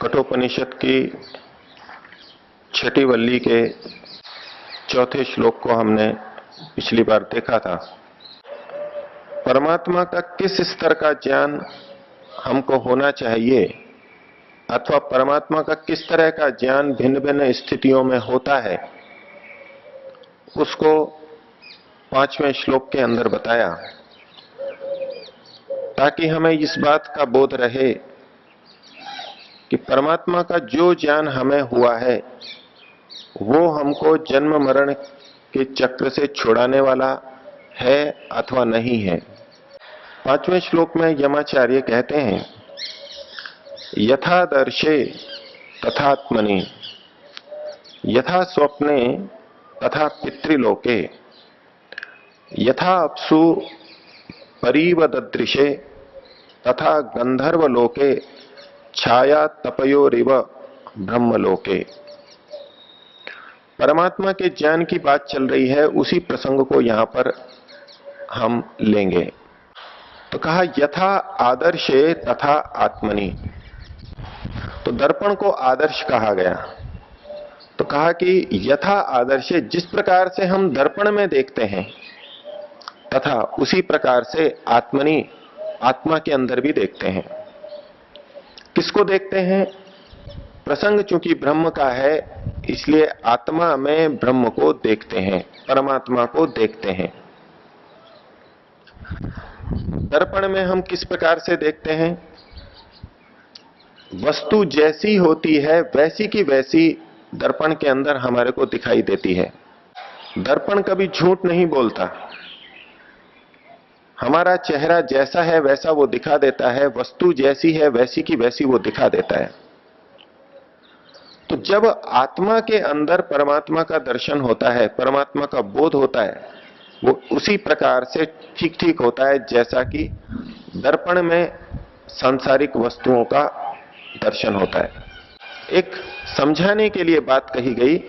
कठोपनिषद की छठी वल्ली के चौथे श्लोक को हमने पिछली बार देखा था। परमात्मा का किस स्तर का ज्ञान हमको होना चाहिए अथवा परमात्मा का किस तरह का ज्ञान भिन्न भिन्न स्थितियों में होता है, उसको 5वें श्लोक के अंदर बताया, ताकि हमें इस बात का बोध रहे कि परमात्मा का जो ज्ञान हमें हुआ है वो हमको जन्म मरण के चक्र से छुड़ाने वाला है अथवा नहीं है। 5वें श्लोक में यमाचार्य कहते हैं, यथादर्शे तथात्मनि यथा स्वप्ने तथा पितृलोके यथा अप्सु परीवददृशे तथा गंधर्वलोके छाया तपयोरिव ब्रह्मलोके। परमात्मा के ज्ञान की बात चल रही है, उसी प्रसंग को यहां पर हम लेंगे। तो कहा यथा आदर्शे तथा आत्मनि, तो दर्पण को आदर्श कहा गया। तो कहा कि यथा आदर्शे, जिस प्रकार से हम दर्पण में देखते हैं तथा उसी प्रकार से आत्मनि, आत्मा के अंदर भी देखते हैं। किसको देखते हैं? प्रसंग चूंकि ब्रह्म का है, इसलिए आत्मा में ब्रह्म को देखते हैं, परमात्मा को देखते हैं। दर्पण में हम किस प्रकार से देखते हैं? वस्तु जैसी होती है वैसी की वैसी दर्पण के अंदर हमारे को दिखाई देती है। दर्पण कभी झूठ नहीं बोलता। हमारा चेहरा जैसा है वैसा वो दिखा देता है, वस्तु जैसी है वैसी की वैसी वो दिखा देता है। तो जब आत्मा के अंदर परमात्मा का दर्शन होता है, परमात्मा का बोध होता है, वो उसी प्रकार से ठीक ठीक होता है जैसा कि दर्पण में सांसारिक वस्तुओं का दर्शन होता है। एक समझाने के लिए बात कही गई,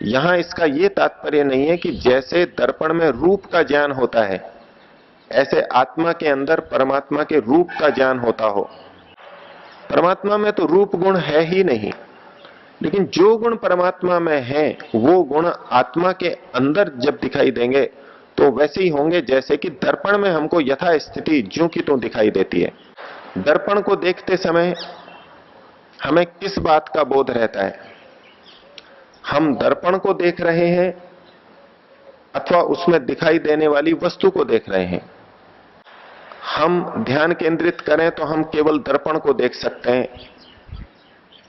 यहां इसका यह तात्पर्य नहीं है कि जैसे दर्पण में रूप का ज्ञान होता है ऐसे आत्मा के अंदर परमात्मा के रूप का ज्ञान होता हो। परमात्मा में तो रूप गुण है ही नहीं, लेकिन जो गुण परमात्मा में है वो गुण आत्मा के अंदर जब दिखाई देंगे तो वैसे ही होंगे जैसे कि दर्पण में हमको यथा स्थिति ज्यों की त्यों दिखाई देती है। दर्पण को देखते समय हमें किस बात का बोध रहता है? हम दर्पण को देख रहे हैं अथवा उसमें दिखाई देने वाली वस्तु को देख रहे हैं। हम ध्यान केंद्रित करें तो हम केवल दर्पण को देख सकते हैं,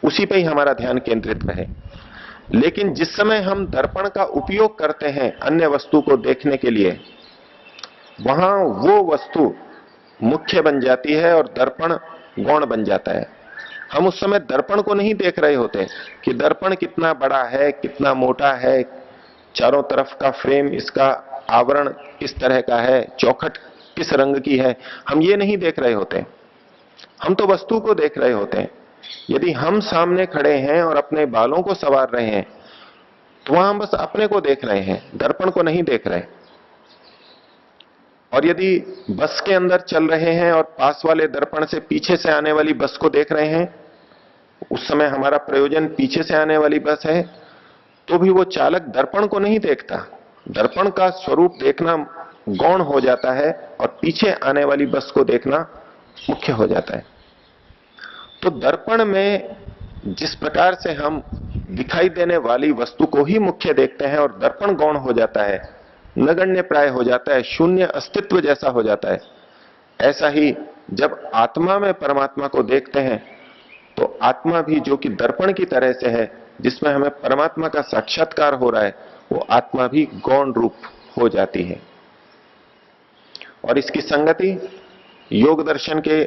उसी पे ही हमारा ध्यान केंद्रित रहे। लेकिन जिस समय हम दर्पण का उपयोग करते हैं अन्य वस्तु को देखने के लिए, वहां वो वस्तु मुख्य बन जाती है और दर्पण गौण बन जाता है। हम उस समय दर्पण को नहीं देख रहे होते कि दर्पण कितना बड़ा है, कितना मोटा है, चारों तरफ का फ्रेम, इसका आवरण किस तरह का है, चौखट किस रंग की है, हम ये नहीं देख रहे होते। हम तो वस्तु को देख रहे होते हैं। यदि हम सामने खड़े हैं और अपने बालों को संवार रहे हैं तो वहां हम बस अपने को देख रहे हैं, दर्पण को नहीं देख रहे। और यदि बस के अंदर चल रहे हैं और पास वाले दर्पण से पीछे से आने वाली बस को देख रहे हैं, उस समय हमारा प्रयोजन पीछे से आने वाली बस है, तो भी वो चालक दर्पण को नहीं देखता। दर्पण का स्वरूप देखना गौण हो जाता है और पीछे आने वाली बस को देखना मुख्य हो जाता है। तो दर्पण में जिस प्रकार से हम दिखाई देने वाली वस्तु को ही मुख्य देखते हैं और दर्पण गौण हो जाता है, नगण्य प्राय हो जाता है, शून्य अस्तित्व जैसा हो जाता है, ऐसा ही जब आत्मा में परमात्मा को देखते हैं तो आत्मा भी जो कि दर्पण की तरह से है, जिसमें हमें परमात्मा का साक्षात्कार हो रहा है, वो आत्मा भी गौण रूप हो जाती है। और इसकी संगति योग दर्शन के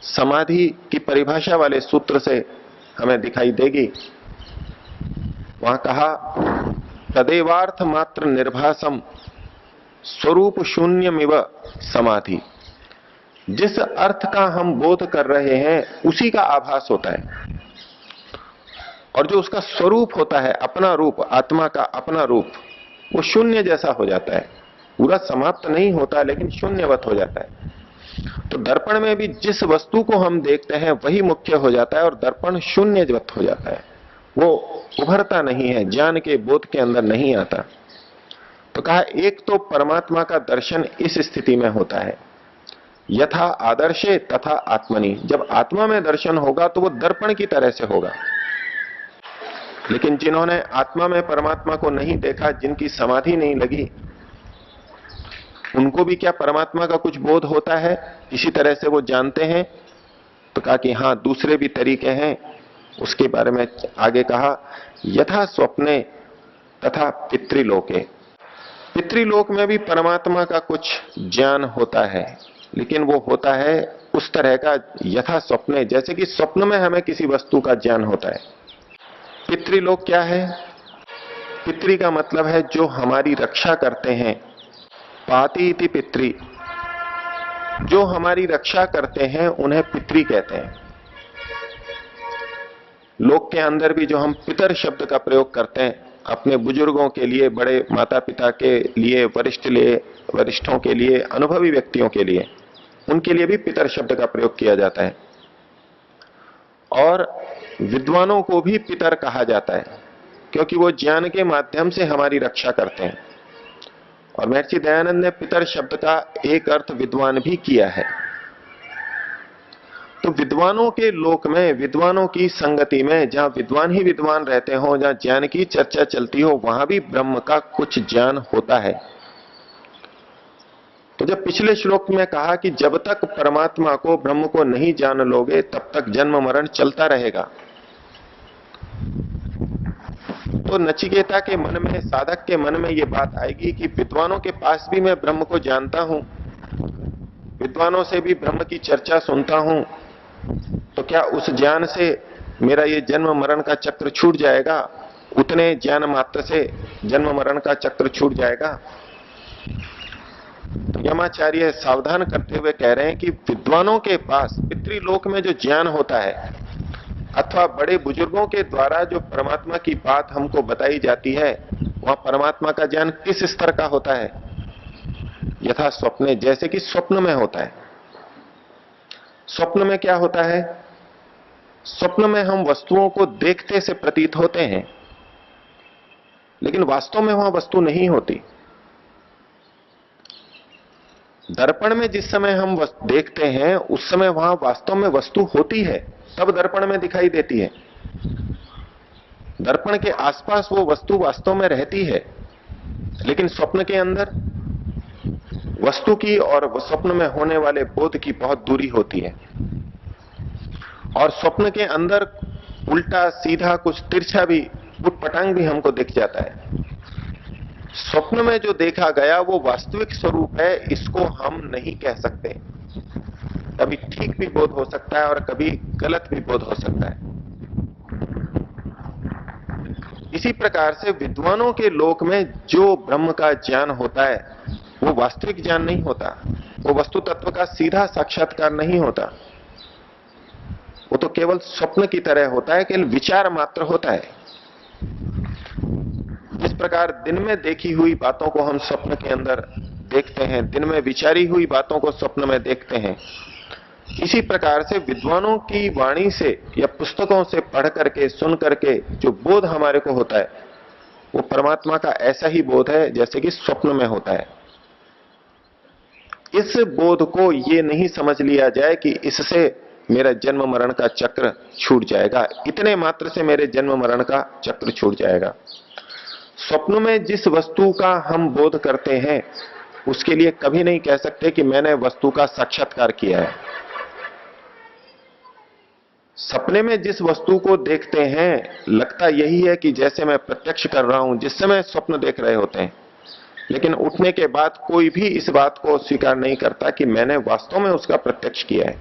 समाधि की परिभाषा वाले सूत्र से हमें दिखाई देगी। वहां कहा, तदेवार्थ मात्र निर्भासम स्वरूप शून्यमिव समाधि। जिस अर्थ का हम बोध कर रहे हैं उसी का आभास होता है, और जो उसका स्वरूप होता है, अपना रूप, आत्मा का अपना रूप, वो शून्य जैसा हो जाता है। पूरा समाप्त नहीं होता लेकिन शून्यवत हो जाता है। तो दर्पण में भी जिस वस्तु को हम देखते हैं वही मुख्य हो जाता है और दर्पण शून्यवत हो जाता है, वो उभरता नहीं है, ज्ञान के बोध के अंदर नहीं आता। तो कहा एक तो परमात्मा का दर्शन इस स्थिति में होता है, यथा आदर्शे तथा आत्मनि। जब आत्मा में दर्शन होगा तो वो दर्पण की तरह से होगा। लेकिन जिन्होंने आत्मा में परमात्मा को नहीं देखा, जिनकी समाधि नहीं लगी, उनको भी क्या परमात्मा का कुछ बोध होता है? इसी तरह से वो जानते हैं? तो कहा कि हां, दूसरे भी तरीके हैं। उसके बारे में आगे कहा, यथा स्वप्ने तथा पितृलोके। पितृलोक में भी परमात्मा का कुछ ज्ञान होता है, लेकिन वो होता है उस तरह का यथा स्वप्ने, जैसे कि स्वप्न में हमें किसी वस्तु का ज्ञान होता है। पितृलोक क्या है? पितृ का मतलब है जो हमारी रक्षा करते हैं। पाति इति पितृ, जो हमारी रक्षा करते हैं उन्हें पितृ कहते हैं। लोक के अंदर भी जो हम पितर शब्द का प्रयोग करते हैं अपने बुजुर्गों के लिए, बड़े माता पिता के लिए, वरिष्ठों के लिए, अनुभवी व्यक्तियों के लिए, उनके लिए भी पितर शब्द का प्रयोग किया जाता है। और विद्वानों को भी पितर कहा जाता है, क्योंकि वो ज्ञान के माध्यम से हमारी रक्षा करते हैं। और महर्षि दयानंद ने पितर शब्द का एक अर्थ विद्वान भी किया है। तो विद्वानों के लोक में, विद्वानों की संगति में, जहां विद्वान ही विद्वान रहते हो, जहां ज्ञान की चर्चा चलती हो, वहां भी ब्रह्म का कुछ ज्ञान होता है। तो जब पिछले श्लोक में कहा कि जब तक परमात्मा को, ब्रह्म को नहीं जान लोगे तब तक जन्म मरण चलता रहेगा, तो नचिकेता के मन में, साधक के मन में यह बात आएगी कि विद्वानों के पास भी मैं ब्रह्म को जानता हूं, विद्वानों से भी ब्रह्म की चर्चा सुनता हूं, तो क्या उस ज्ञान से मेरा ये जन्म मरण का चक्र छूट जाएगा? उतने ज्ञान मात्र से जन्म मरण का चक्र छूट जाएगा? तो यमाचार्य सावधान करते हुए कह रहे हैं कि विद्वानों के पास पितृलोक में जो ज्ञान होता है, अथवा बड़े बुजुर्गों के द्वारा जो परमात्मा की बात हमको बताई जाती है, वहां परमात्मा का ज्ञान किस स्तर का होता है? यथा स्वप्ने, जैसे कि स्वप्न में होता है। स्वप्न में क्या होता है? स्वप्न में हम वस्तुओं को देखते से प्रतीत होते हैं, लेकिन वास्तव में वहां वस्तु नहीं होती। दर्पण में जिस समय हम देखते हैं उस समय वहां वास्तव में वस्तु होती है, तब दर्पण में दिखाई देती है। दर्पण के आसपास वो वस्तु वास्तव में रहती है, लेकिन स्वप्न के अंदर वस्तु की और स्वप्न में होने वाले बोध की बहुत दूरी होती है। और स्वप्न के अंदर उल्टा सीधा, कुछ तिरछा भी, उटपटांग भी हमको दिख जाता है। स्वप्न में जो देखा गया वो वास्तविक स्वरूप है, इसको हम नहीं कह सकते। कभी ठीक भी बोध हो सकता है और कभी गलत भी बोध हो सकता है। इसी प्रकार से विद्वानों के लोक में जो ब्रह्म का ज्ञान होता है वो वास्तविक ज्ञान नहीं होता, वो वस्तु तत्व का सीधा साक्षात्कार नहीं होता, वो तो केवल स्वप्न की तरह होता है, केवल विचार मात्र होता है। जिस प्रकार दिन में देखी हुई बातों को हम स्वप्न के अंदर देखते हैं, दिन में विचारी हुई बातों को स्वप्न में देखते हैं, इसी प्रकार से विद्वानों की वाणी से या पुस्तकों से पढ़ करके, सुन करके जो बोध हमारे को होता है, वो परमात्मा का ऐसा ही बोध है जैसे कि स्वप्न में होता है। इस बोध को ये नहीं समझ लिया जाए कि इससे मेरा जन्म मरण का चक्र छूट जाएगा, इतने मात्र से मेरे जन्म मरण का चक्र छूट जाएगा। स्वप्न में जिस वस्तु का हम बोध करते हैं उसके लिए कभी नहीं कह सकते कि मैंने वस्तु का साक्षात्कार किया है। सपने में जिस वस्तु को देखते हैं लगता यही है कि जैसे मैं प्रत्यक्ष कर रहा हूं, जिस समय स्वप्न देख रहे होते हैं, लेकिन उठने के बाद कोई भी इस बात को स्वीकार नहीं करता कि मैंने वास्तव में उसका प्रत्यक्ष किया है।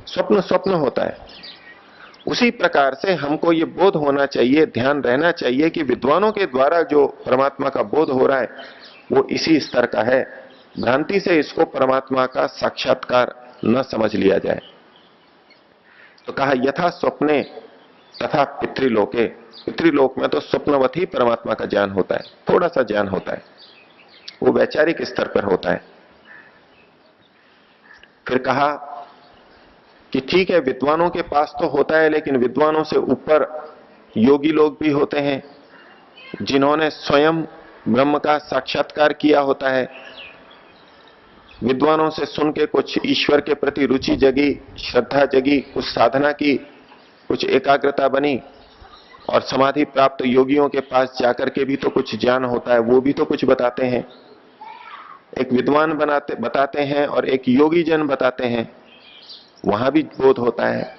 स्वप्न स्वप्न होता है। उसी प्रकार से हमको ये बोध होना चाहिए, ध्यान रहना चाहिए कि विद्वानों के द्वारा जो परमात्मा का बोध हो रहा है वो इसी स्तर का है। भ्रांति से इसको परमात्मा का साक्षात्कार न समझ लिया जाए। तो कहा यथा स्वप्ने तथा पितृलोके, पितृलोक में तो स्वप्नवत ही परमात्मा का ज्ञान होता है, थोड़ा सा ज्ञान होता है, वो वैचारिक स्तर पर होता है। फिर कहा कि ठीक है, विद्वानों के पास तो होता है, लेकिन विद्वानों से ऊपर योगी लोग भी होते हैं जिन्होंने स्वयं ब्रह्म का साक्षात्कार किया होता है। विद्वानों से सुन के कुछ ईश्वर के प्रति रुचि जगी, श्रद्धा जगी, कुछ साधना की, कुछ एकाग्रता बनी, और समाधि प्राप्त योगियों के पास जाकर के भी तो कुछ ज्ञान होता है, वो भी तो कुछ बताते हैं। एक विद्वान बताते हैं और एक योगी जन बताते हैं, वहां भी बोध होता है।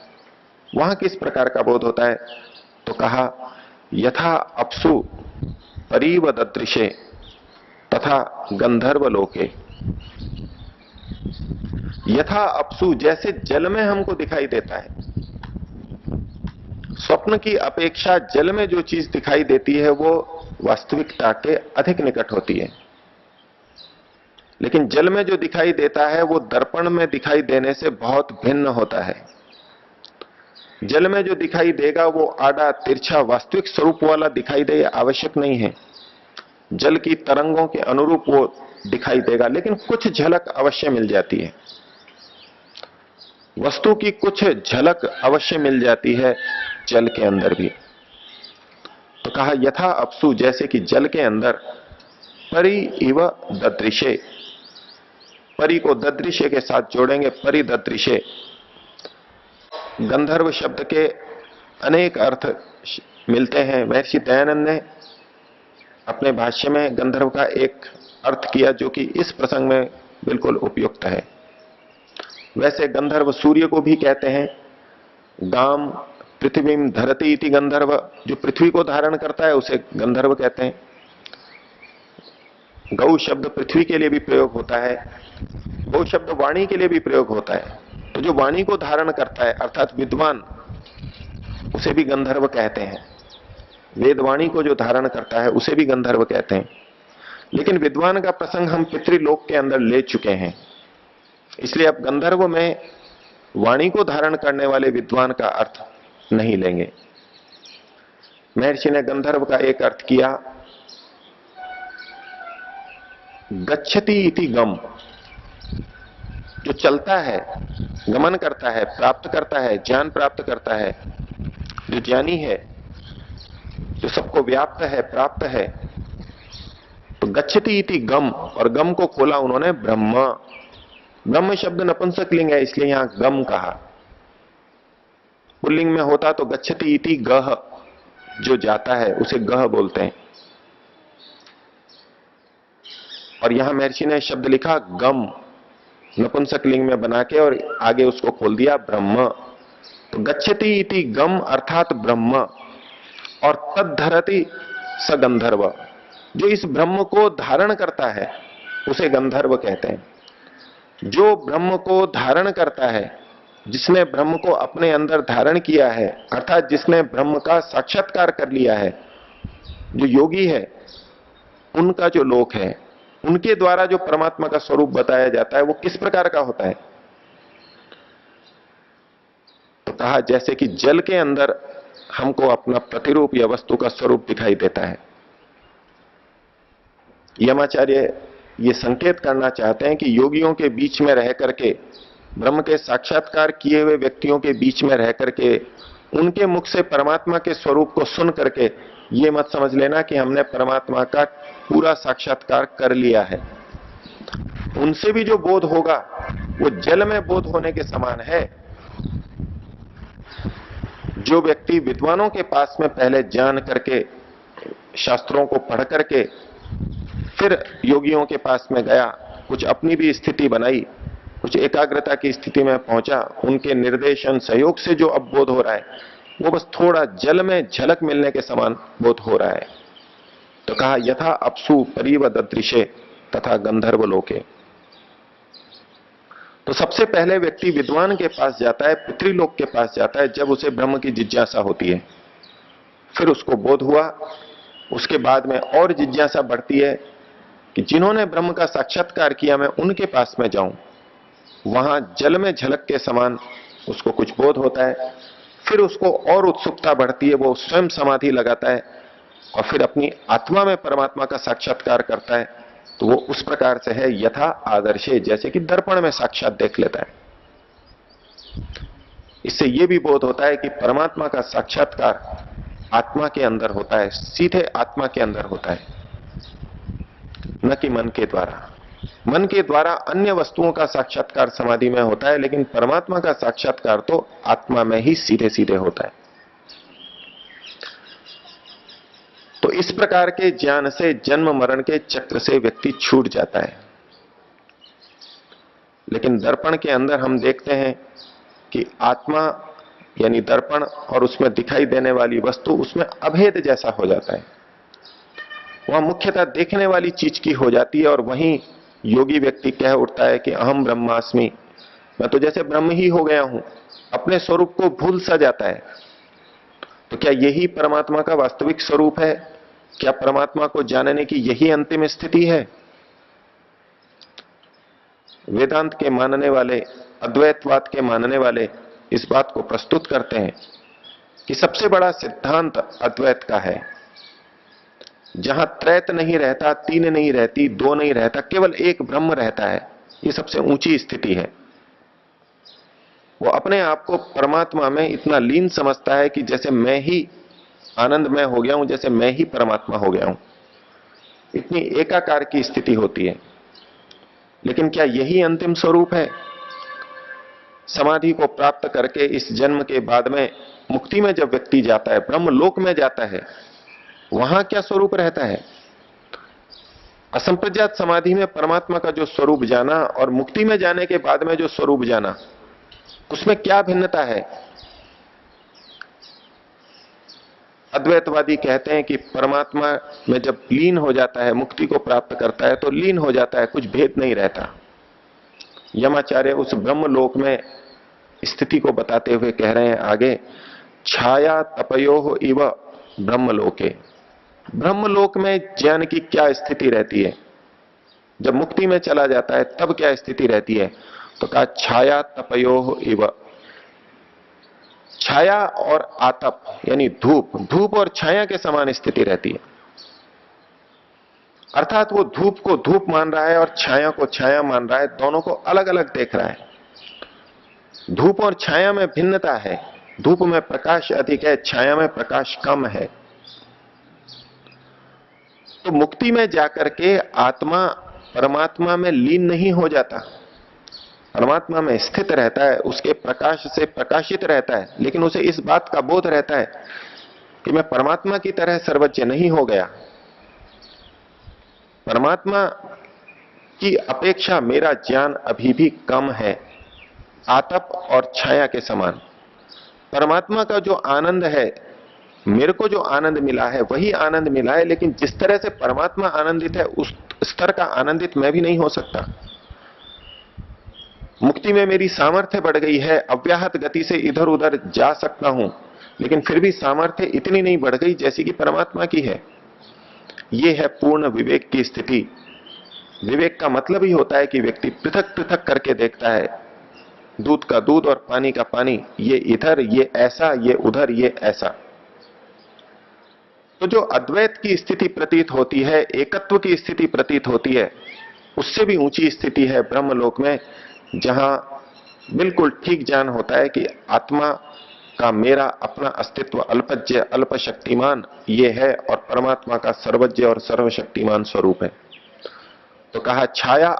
वहां किस प्रकार का बोध होता है? तो कहा यथा अपसु परीव ददृशे तथा गंधर्व लोके। यथा अपसु, जैसे जल में हमको दिखाई देता है, स्वप्न की अपेक्षा जल में जो चीज दिखाई देती है वो वास्तविकता के अधिक निकट होती है। लेकिन जल में जो दिखाई देता है वो दर्पण में दिखाई देने से बहुत भिन्न होता है। जल में जो दिखाई देगा वो आड़ा तिरछा वास्तविक स्वरूप वाला दिखाई दे, आवश्यक नहीं है। जल की तरंगों के अनुरूप वो दिखाई देगा, लेकिन कुछ झलक अवश्य मिल जाती है। वस्तु की कुछ झलक अवश्य मिल जाती है जल के अंदर भी। तो कहा यथा अपसु, जैसे कि जल के अंदर परि इव ददृशे, परि को ददृशे के साथ जोड़ेंगे, परि ददृशे। गंधर्व शब्द के अनेक अर्थ मिलते हैं। महर्षि दयानंद ने अपने भाष्य में गंधर्व का एक अर्थ किया जो कि इस प्रसंग में बिल्कुल उपयुक्त है। वैसे गंधर्व सूर्य को भी कहते हैं। गाम पृथ्वीम धरती इति गंधर्व, जो पृथ्वी को धारण करता है उसे गंधर्व कहते हैं। गौ शब्द पृथ्वी के लिए भी प्रयोग होता है, गौ शब्द वाणी के लिए भी प्रयोग होता है। तो जो वाणी को धारण करता है अर्थात विद्वान, उसे भी गंधर्व कहते हैं। वेदवाणी को जो धारण करता है उसे भी गंधर्व कहते हैं। लेकिन विद्वान का प्रसंग हम पितृलोक के अंदर ले चुके हैं, इसलिए अब गंधर्व में वाणी को धारण करने वाले विद्वान का अर्थ नहीं लेंगे। महर्षि ने गंधर्व का एक अर्थ किया, गच्छति इति गम, जो चलता है, गमन करता है, प्राप्त करता है, ज्ञान प्राप्त करता है, जो ज्ञानी है, जो सबको व्याप्त है, प्राप्त है। तो गच्छति इति गम, और गम को खोला उन्होंने ब्रह्म। ब्रह्म शब्द नपुंसक लिंग है, इसलिए यहां गम कहा। पुल्लिंग में होता तो गच्छति इति गह, जो जाता है उसे गह बोलते हैं। और यहां महर्षि ने शब्द लिखा गम, नपुंसक लिंग में बना के, और आगे उसको खोल दिया ब्रह्म। तो गच्छति इति गम अर्थात ब्रह्म, और तद्धरति स गंधर्व, जो इस ब्रह्म को धारण करता है उसे गंधर्व कहते हैं। जो ब्रह्म को धारण करता है, जिसने ब्रह्म को अपने अंदर धारण किया है, अर्थात जिसने ब्रह्म का साक्षात्कार कर लिया है, जो योगी है, उनका जो लोक है, उनके द्वारा जो परमात्मा का स्वरूप बताया जाता है वो किस प्रकार का होता है? तो कहा जैसे कि जल के अंदर हमको अपना प्रतिरूप या वस्तु का स्वरूप दिखाई देता है। यमाचार्य ये संकेत करना चाहते हैं कि योगियों के बीच में रह करके, ब्रह्म के साक्षात्कार किए हुए व्यक्तियों के बीच में रह करके, उनके मुख से परमात्मा के स्वरूप को सुन करके ये मत समझ लेना कि हमने परमात्मा का पूरा साक्षात्कार कर लिया है। उनसे भी जो बोध होगा वो जल में बोध होने के समान है। जो व्यक्ति विद्वानों के पास में पहले जान करके, शास्त्रों को पढ़ करके फिर योगियों के पास में गया, कुछ अपनी भी स्थिति बनाई, कुछ एकाग्रता की स्थिति में पहुंचा, उनके निर्देशन सहयोग से जो अब बोध हो रहा है वो बस थोड़ा जल में झलक मिलने के समान बोध हो रहा है। तो कहा यथा अपसु परीव ददृशे तथा गंधर्व लोके। तो सबसे पहले व्यक्ति विद्वान के पास जाता है, पितृलोक के पास जाता है, जब उसे ब्रह्म की जिज्ञासा होती है। फिर उसको बोध हुआ, उसके बाद में और जिज्ञासा बढ़ती है कि जिन्होंने ब्रह्म का साक्षात्कार किया मैं उनके पास में जाऊं। वहां जल में झलक के समान उसको कुछ बोध होता है। फिर उसको और उत्सुकता बढ़ती है, वो स्वयं समाधि लगाता है और फिर अपनी आत्मा में परमात्मा का साक्षात्कार करता है। तो वो उस प्रकार से है यथा आदर्शे, जैसे कि दर्पण में साक्षात देख लेता है। इससे यह भी बोध होता है कि परमात्मा का साक्षात्कार आत्मा के अंदर होता है, सीधे आत्मा के अंदर होता है, न कि मन के द्वारा। मन के द्वारा अन्य वस्तुओं का साक्षात्कार समाधि में होता है, लेकिन परमात्मा का साक्षात्कार तो आत्मा में ही सीधे सीधे होता है। तो इस प्रकार के ज्ञान से जन्म मरण के चक्र से व्यक्ति छूट जाता है। लेकिन दर्पण के अंदर हम देखते हैं कि आत्मा यानी दर्पण और उसमें दिखाई देने वाली वस्तु उसमें अभेद जैसा हो जाता है। वह मुख्यतः देखने वाली चीज की हो जाती है और वहीं योगी व्यक्ति कह उठता है कि अहम ब्रह्मास्मि, मैं तो जैसे ब्रह्म ही हो गया हूं, अपने स्वरूप को भूल सा जाता है। तो क्या यही परमात्मा का वास्तविक स्वरूप है? क्या परमात्मा को जानने की यही अंतिम स्थिति है? वेदांत के मानने वाले, अद्वैतवाद के मानने वाले इस बात को प्रस्तुत करते हैं कि सबसे बड़ा सिद्धांत अद्वैत का है, जहां त्रैत नहीं रहता, तीन नहीं रहती, दो नहीं रहता, केवल एक ब्रह्म रहता है। यह सबसे ऊंची स्थिति है। वो अपने आप को परमात्मा में इतना लीन समझता है कि जैसे मैं ही आनंदमय हो गया हूं, जैसे मैं ही परमात्मा हो गया हूं। इतनी एकाकार की स्थिति होती है। लेकिन क्या यही अंतिम स्वरूप है? समाधि को प्राप्त करके इस जन्म के बाद में मुक्ति में जब व्यक्ति जाता है, ब्रह्म लोक में जाता है, वहां क्या स्वरूप रहता है? असंप्रज्ञात समाधि में परमात्मा का जो स्वरूप जाना और मुक्ति में जाने के बाद में जो स्वरूप जाना, उसमें क्या भिन्नता है? अद्वैतवादी कहते हैं कि परमात्मा में जब लीन हो जाता है, मुक्ति को प्राप्त करता है, तो लीन हो जाता है, कुछ भेद नहीं रहता। यमाचार्य उस ब्रह्मलोक में स्थिति को बताते हुए कह रहे हैं आगे, छाया तपयोः इव ब्रह्मलोके। ब्रह्मलोक में ज्ञान की क्या स्थिति रहती है? जब मुक्ति में चला जाता है तब क्या स्थिति रहती है? तो कहा छाया तपयोः इव। छाया और आतप यानी धूप, धूप और छाया के समान स्थिति रहती है। अर्थात वो धूप को धूप मान रहा है और छाया को छाया मान रहा है, दोनों को अलग अलग देख रहा है। धूप और छाया में भिन्नता है। धूप में प्रकाश अधिक है, छाया में प्रकाश कम है। तो मुक्ति में जाकर के आत्मा परमात्मा में लीन नहीं हो जाता, परमात्मा में स्थित रहता है, उसके प्रकाश से प्रकाशित रहता है, लेकिन उसे इस बात का बोध रहता है कि मैं परमात्मा की तरह सर्वज्ञ नहीं हो गया। परमात्मा की अपेक्षा मेरा ज्ञान अभी भी कम है, आतप और छाया के समान। परमात्मा का जो आनंद है, मेरे को जो आनंद मिला है वही आनंद मिला है, लेकिन जिस तरह से परमात्मा आनंदित है उस स्तर का आनंदित मैं भी नहीं हो सकता। मुक्ति में मेरी सामर्थ्य बढ़ गई है, अव्याहत गति से इधर उधर जा सकता हूं, लेकिन फिर भी सामर्थ्य इतनी नहीं बढ़ गई जैसी कि परमात्मा की है। यह है पूर्ण विवेक की स्थिति। विवेक का मतलब ही होता है कि व्यक्ति पृथक पृथक करके देखता है, दूध का दूध और पानी का पानी, ये इधर, ये ऐसा, ये उधर, ये ऐसा। तो जो अद्वैत की स्थिति प्रतीत होती है, एकत्व की स्थिति प्रतीत होती है, उससे भी ऊंची स्थिति है ब्रह्मलोक में, जहां बिल्कुल ठीक ज्ञान होता है कि आत्मा का मेरा अपना अस्तित्व अल्पज्ञ अल्पशक्तिमान ये है और परमात्मा का सर्वज्ञ और सर्वशक्तिमान स्वरूप है। तो कहा छाया